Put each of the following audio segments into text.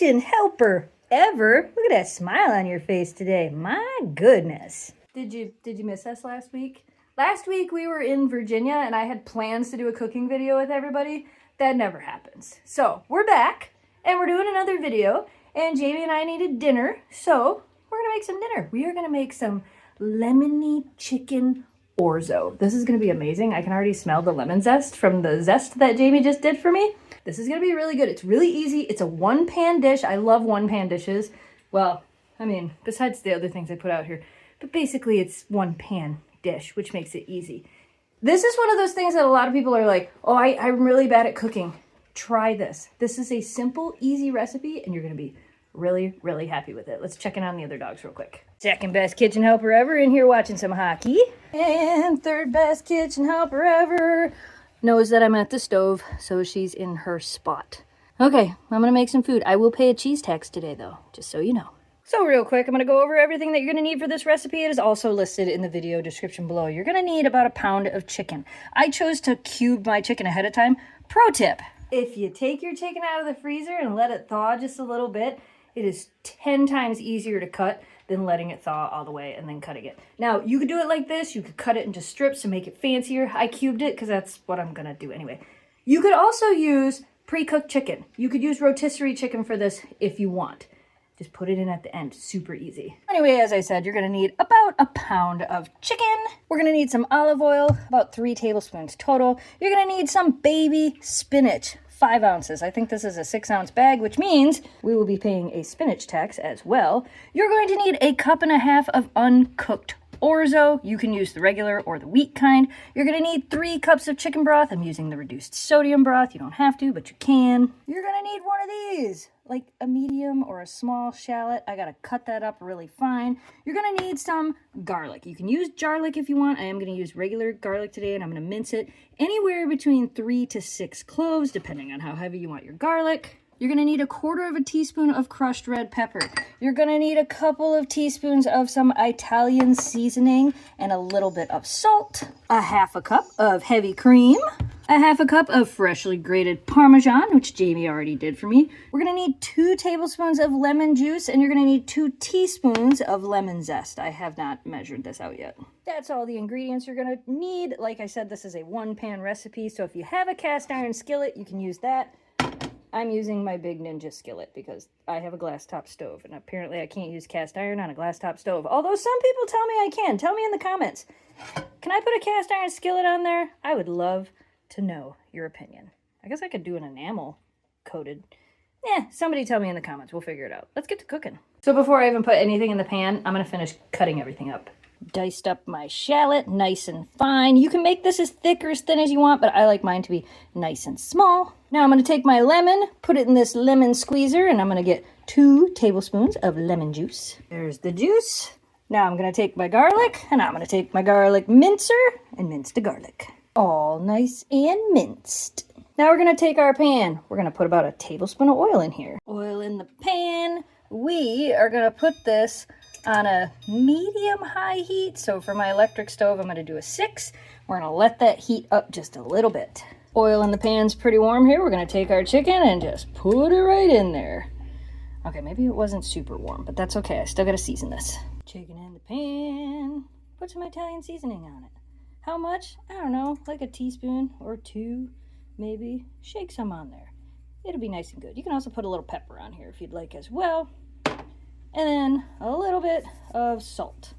kitchen helper ever. Look at that smile on your face today. My goodness. Did you miss us last week? Last week we were in Virginia and I had plans to do a cooking video with everybody. That never happens. So we're back and we're doing another video, and Jamie and I needed dinner, so we're gonna make some dinner. We are gonna make some lemony chicken orzo. This is gonna be amazing. I can already smell the lemon zest from the zest that Jamie just did for me. This is gonna be really good. It's really easy. It's a one-pan dish. I love one-pan dishes. Well, I mean, besides the other things I put out here, but basically it's one-pan dish, which makes it easy. This is one of those things that a lot of people are like, oh, I'm really bad at cooking. Try this. This is a simple, easy recipe, and you're gonna be really, really happy with it. Let's check in on the other dogs real quick. Second best kitchen helper ever in here watching some hockey. And third best kitchen helper ever knows that I'm at the stove, so she's in her spot. Okay, I'm gonna make some food. I will pay a cheese tax today though, just so you know. So real quick, I'm gonna go over everything that you're gonna need for this recipe. It is also listed in the video description below. You're gonna need about a pound of chicken. I chose to cube my chicken ahead of time. Pro tip, if you take your chicken out of the freezer and let it thaw just a little bit, it is 10 times easier to cut than letting it thaw all the way and then cutting it. Now, you could do it like this. You could cut it into strips to make it fancier. I cubed it because that's what I'm gonna do anyway. You could also use pre-cooked chicken. You could use rotisserie chicken for this if you want. Just put it in at the end, super easy. Anyway, as I said, you're gonna need about a pound of chicken. We're gonna need some olive oil, about 3 tablespoons total. You're gonna need some baby spinach, 5 ounces. I think this is a 6-ounce bag, which means we will be paying a spinach tax as well. You're going to need a 1.5 cups of uncooked orzo. You can use the regular or the wheat kind. You're gonna need 3 cups of chicken broth. I'm using the reduced sodium broth. You don't have to, but you can. You're gonna need one of these, like a medium or a small shallot. I gotta cut that up really fine. You're gonna need some garlic. You can use garlic if you want. I am gonna use regular garlic today, and I'm gonna mince it anywhere between 3 to 6 cloves, depending on how heavy you want your garlic. You're gonna need 1/4 teaspoon of crushed red pepper. You're gonna need a couple of teaspoons of some Italian seasoning and a little bit of salt. 1/2 cup of heavy cream. 1/2 cup of freshly grated parmesan, which Jamie already did for me. We're gonna need 2 tablespoons of lemon juice, and you're gonna need 2 teaspoons of lemon zest. I have not measured this out yet. That's all the ingredients you're gonna need. Like I said, this is a one-pan recipe, so if you have a cast iron skillet, you can use that. I'm using my big Ninja skillet because I have a glass top stove, and apparently I can't use cast iron on a glass top stove. Although some people tell me I can. Tell me in the comments. Can I put a cast iron skillet on there? I would love to know your opinion. I guess I could do an enamel coated. Somebody tell me in the comments. We'll figure it out. Let's get to cooking. So before I even put anything in the pan, I'm gonna finish cutting everything up. Diced up my shallot nice and fine. You can make this as thick or as thin as you want, but I like mine to be nice and small. Now I'm gonna take my lemon, put it in this lemon squeezer, and I'm gonna get 2 tablespoons of lemon juice. There's the juice. Now I'm gonna take my garlic, and I'm gonna take my garlic mincer and mince the garlic. All nice and minced. Now we're gonna take our pan. We're gonna put about 1 tablespoon of oil in here. Oil in the pan. We are gonna put this on a medium-high heat. So for my electric stove, I'm gonna do a 6. We're gonna let that heat up just a little bit. Oil in the pan's pretty warm here. We're gonna take our chicken and just put it right in there. Okay, maybe it wasn't super warm, but that's okay. I still gotta season this. Chicken in the pan. Put some Italian seasoning on it. How much? I don't know, like a teaspoon or 2, maybe. Shake some on there. It'll be nice and good. You can also put a little pepper on here if you'd like as well. And then a little bit of salt.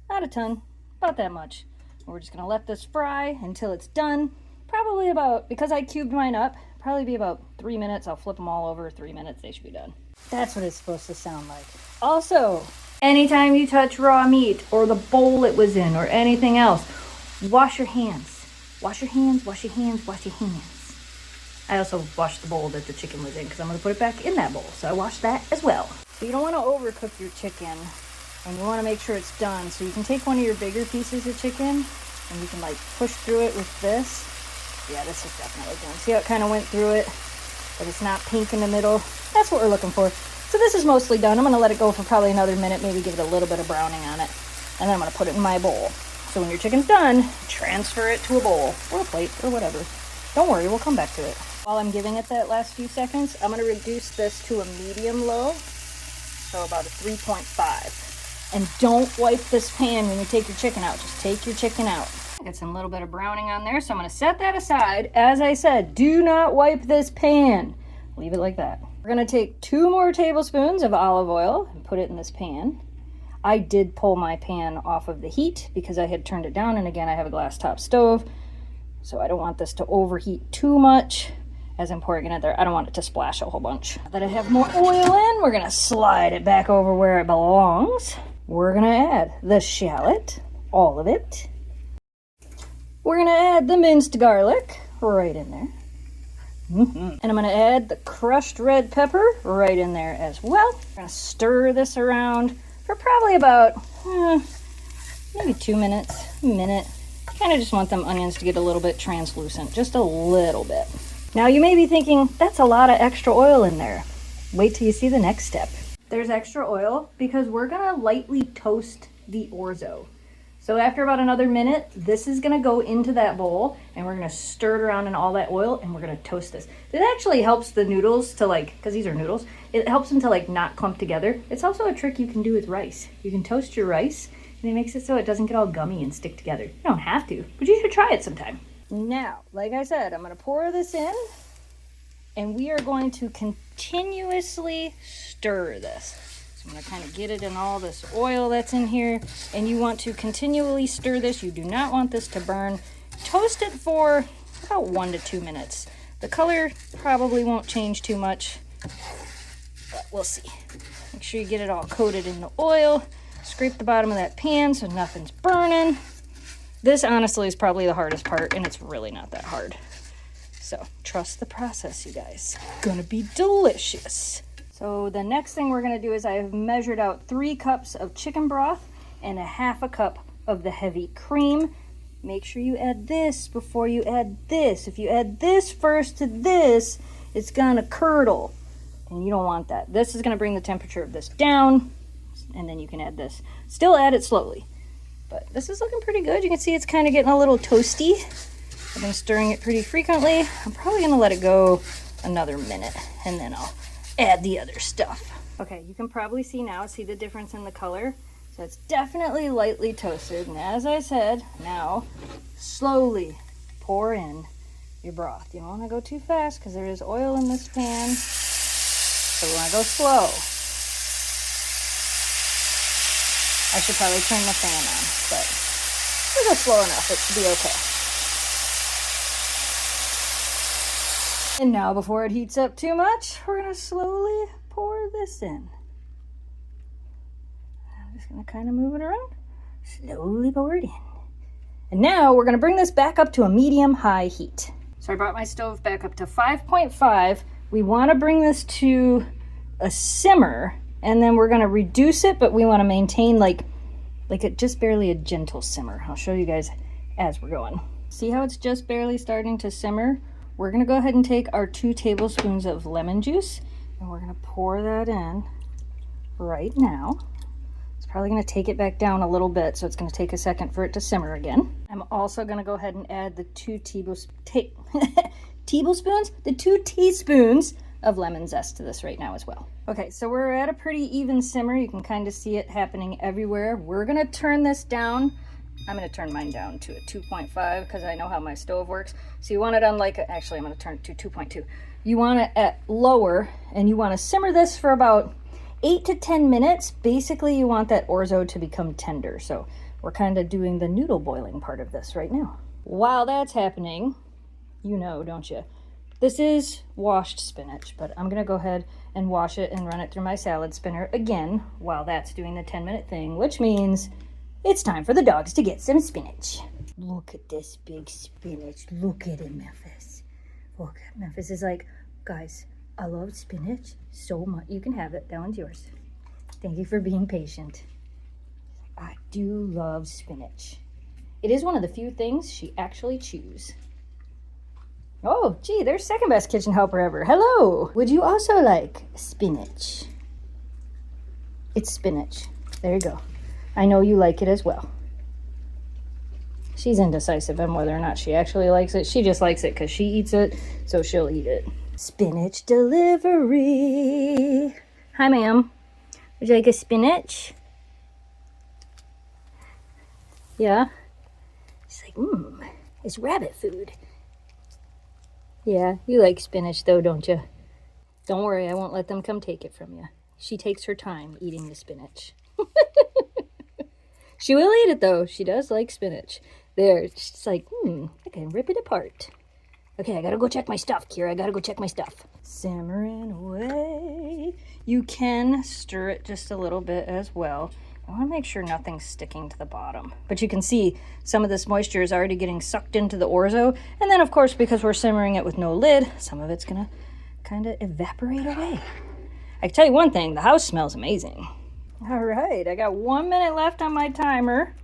Not a ton, about that much. We're just gonna let this fry until it's done. Probably about, because I cubed mine up, probably be about 3 minutes. I'll flip them all over, 3 minutes, they should be done. That's what it's supposed to sound like. Also, anytime you touch raw meat or the bowl it was in or anything else, wash your hands. Wash your hands, wash your hands, wash your hands. I also washed the bowl that the chicken was in because I'm gonna put it back in that bowl. So I washed that as well. So you don't want to overcook your chicken, and you want to make sure it's done. So you can take one of your bigger pieces of chicken and you can like push through it with this. Yeah, this is definitely done. See how it kind of went through it, but it's not pink in the middle. That's what we're looking for. So this is mostly done. I'm going to let it go for probably another minute, maybe give it a little bit of browning on it. And then I'm going to put it in my bowl. So when your chicken's done, transfer it to a bowl or a plate or whatever. Don't worry, we'll come back to it. While I'm giving it that last few seconds, I'm going to reduce this to a medium-low, so about a 3.5. And don't wipe this pan when you take your chicken out. Just take your chicken out. Get some little bit of browning on there, so I'm going to set that aside. As I said, do not wipe this pan. Leave it like that. We're going to take 2 more tablespoons of olive oil and put it in this pan. I did pull my pan off of the heat because I had turned it down, and again, I have a glass top stove, so I don't want this to overheat too much. As I'm pouring it in there, I don't want it to splash a whole bunch. Now that I have more oil in, we're gonna slide it back over where it belongs. We're gonna add the shallot, all of it. We're gonna add the minced garlic right in there. And I'm gonna add the crushed red pepper right in there as well. We're gonna stir this around for probably about maybe 2 minutes, a minute. Kind of just want them onions to get a little bit translucent, just a little bit. Now you may be thinking, that's a lot of extra oil in there. Wait till you see the next step. There's extra oil because we're gonna lightly toast the orzo. So after about another minute, this is gonna go into that bowl and we're gonna stir it around in all that oil and we're gonna toast this. It actually helps the noodles to because these are noodles, it helps them to not clump together. It's also a trick you can do with rice. You can toast your rice and it makes it so it doesn't get all gummy and stick together. You don't have to, but you should try it sometime. Now, like I said, I'm gonna pour this in and we are going to continuously stir this. So I'm gonna kind of get it in all this oil that's in here, and you want to continually stir this. You do not want this to burn. Toast it for about 1 to 2 minutes. The color probably won't change too much, but we'll see. Make sure you get it all coated in the oil. Scrape the bottom of that pan so nothing's burning. This honestly is probably the hardest part, and it's really not that hard. So trust the process, you guys. Gonna be delicious. So the next thing we're gonna do is I have measured out 3 cups of chicken broth and a half a cup of the heavy cream. Make sure you add this before you add this. If you add this first to this, it's gonna curdle, and you don't want that. This is gonna bring the temperature of this down, and then you can add this. Still add it slowly. But this is looking pretty good. You can see it's kind of getting a little toasty. I've been stirring it pretty frequently. I'm probably gonna let it go another minute and then I'll add the other stuff. Okay, you can probably see the difference in the color. So it's definitely lightly toasted. And as I said, now slowly pour in your broth. You don't wanna go too fast because there is oil in this pan. So we wanna go slow. I should probably turn the fan on, but we'll go slow enough. It should be okay. And now, before it heats up too much, we're gonna slowly pour this in. I'm just gonna kind of move it around. Slowly pour it in. And now we're gonna bring this back up to a medium-high heat. So I brought my stove back up to 5.5. We wanna bring this to a simmer, and then we're gonna reduce it, but we wanna maintain just barely a gentle simmer. I'll show you guys as we're going. See how it's just barely starting to simmer? We're gonna go ahead and take our 2 tablespoons of lemon juice, and we're gonna pour that in right now. It's probably gonna take it back down a little bit, so it's gonna take a second for it to simmer again. I'm also gonna go ahead and add the 2 teaspoons of lemon zest to this right now as well. Okay, so we're at a pretty even simmer. You can kind of see it happening everywhere. We're gonna turn this down. I'm gonna turn mine down to a 2.5 because I know how my stove works. So you want it on actually I'm gonna turn it to 2.2. You want it at lower, and you wanna simmer this for about 8 to 10 minutes. Basically, you want that orzo to become tender. So we're kind of doing the noodle boiling part of this right now. While that's happening, you know, don't you? This is washed spinach, but I'm gonna go ahead and wash it and run it through my salad spinner again while that's doing the 10-minute thing, which means it's time for the dogs to get some spinach. Look at this big spinach. Look at it, Memphis. Look, Memphis is like, guys, I love spinach so much. You can have it. That one's yours. Thank you for being patient. I do love spinach. It is one of the few things she actually chews. Oh, gee, there's second best kitchen helper ever. Hello. Would you also like spinach? It's spinach. There you go. I know you like it as well. She's indecisive on whether or not she actually likes it. She just likes it because she eats it, so she'll eat it. Spinach delivery. Hi, ma'am. Would you like a spinach? Yeah? She's like, it's rabbit food. Yeah, you like spinach though, don't you? Don't worry, I won't let them come take it from you. She takes her time eating the spinach. She will eat it though. She does like spinach. There, she's like, I can rip it apart. Okay, I gotta go check my stuff, Kira. I gotta go check my stuff. Simmering away. You can stir it just a little bit as well. I want to make sure nothing's sticking to the bottom. But you can see some of this moisture is already getting sucked into the orzo. And then, of course, because we're simmering it with no lid, some of it's gonna kind of evaporate away. I can tell you one thing, the house smells amazing. All right, I got 1 minute left on my timer.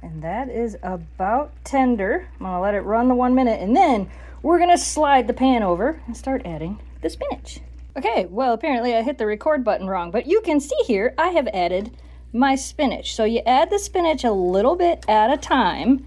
And that is about tender. I'm gonna let it run the 1 minute, and then we're gonna slide the pan over and start adding the spinach. Okay, well, apparently I hit the record button wrong, but you can see here I have added my spinach. So you add the spinach a little bit at a time,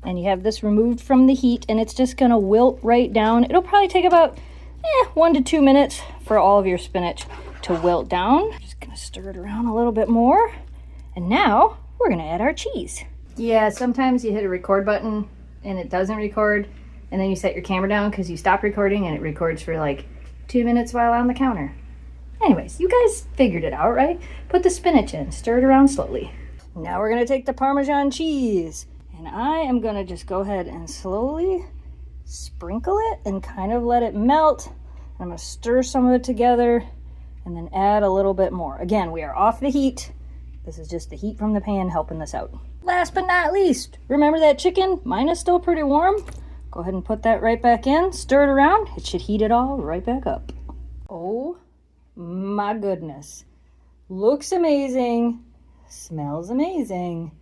and you have this removed from the heat, and it's just gonna wilt right down. It'll probably take about 1 to 2 minutes for all of your spinach to wilt down. Just gonna stir it around a little bit more, and now we're gonna add our cheese. Yeah, sometimes you hit a record button and it doesn't record, and then you set your camera down because you stop recording and it records for like 2 minutes while on the counter. Anyways, you guys figured it out, right? Put the spinach in, stir it around slowly. Now we're gonna take the Parmesan cheese, and I am gonna just go ahead and slowly sprinkle it and kind of let it melt. I'm gonna stir some of it together and then add a little bit more. Again, we are off the heat. This is just the heat from the pan helping this out. Last but not least, remember that chicken? Mine is still pretty warm. Go ahead and put that right back in, stir it around. It should heat it all right back up. Oh my goodness. Looks amazing, smells amazing.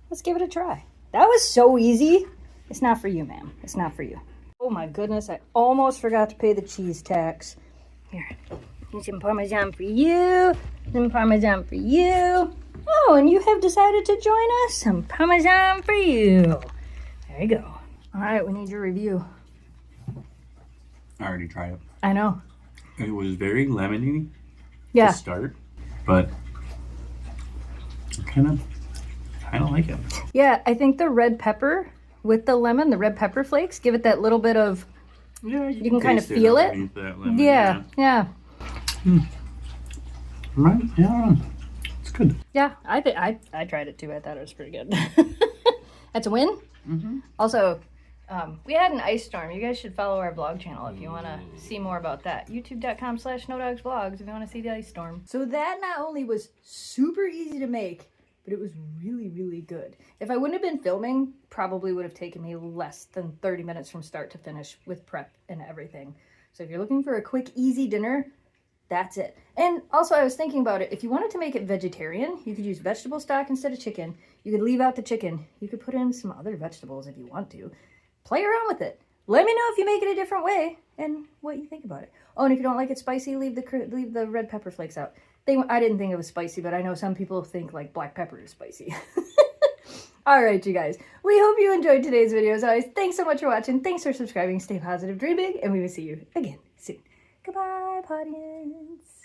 Let's give it a try. That was so easy. It's not for you, ma'am. It's not for you. Oh my goodness, I almost forgot to pay the cheese tax. Here, here's some Parmesan for you, some Parmesan for you. Oh, and you have decided to join us. Some Parmesan for you. There you go. All right, we need your review. I already tried it. I know. It was very lemony to start, but I kind of like it. Yeah, I think the red pepper with the lemon, the red pepper flakes, give it that little bit of, yeah, you can kind of feel it. Lemon, yeah. Right? Yeah. It's good. Yeah, I tried it too. I thought it was pretty good. That's a win. Also, we had an ice storm. You guys should follow our vlog channel if you want to see more about that. youtube.com/snowdogsvlogs if you want to see the ice storm. So that not only was super easy to make, but it was really, really good. If I wouldn't have been filming, probably would have taken me less than 30 minutes from start to finish with prep and everything. So if you're looking for a quick, easy dinner, that's it. And also I was thinking about it. If you wanted to make it vegetarian, you could use vegetable stock instead of chicken. You could leave out the chicken. You could put in some other vegetables if you want to. Play around with it. Let me know if you make it a different way and what you think about it. Oh, and if you don't like it spicy, leave the red pepper flakes out. I didn't think it was spicy, but I know some people think like black pepper is spicy. All right, you guys. We hope you enjoyed today's video. As always, thanks so much for watching. Thanks for subscribing. Stay positive, dream big, and we will see you again soon. Goodbye, audience.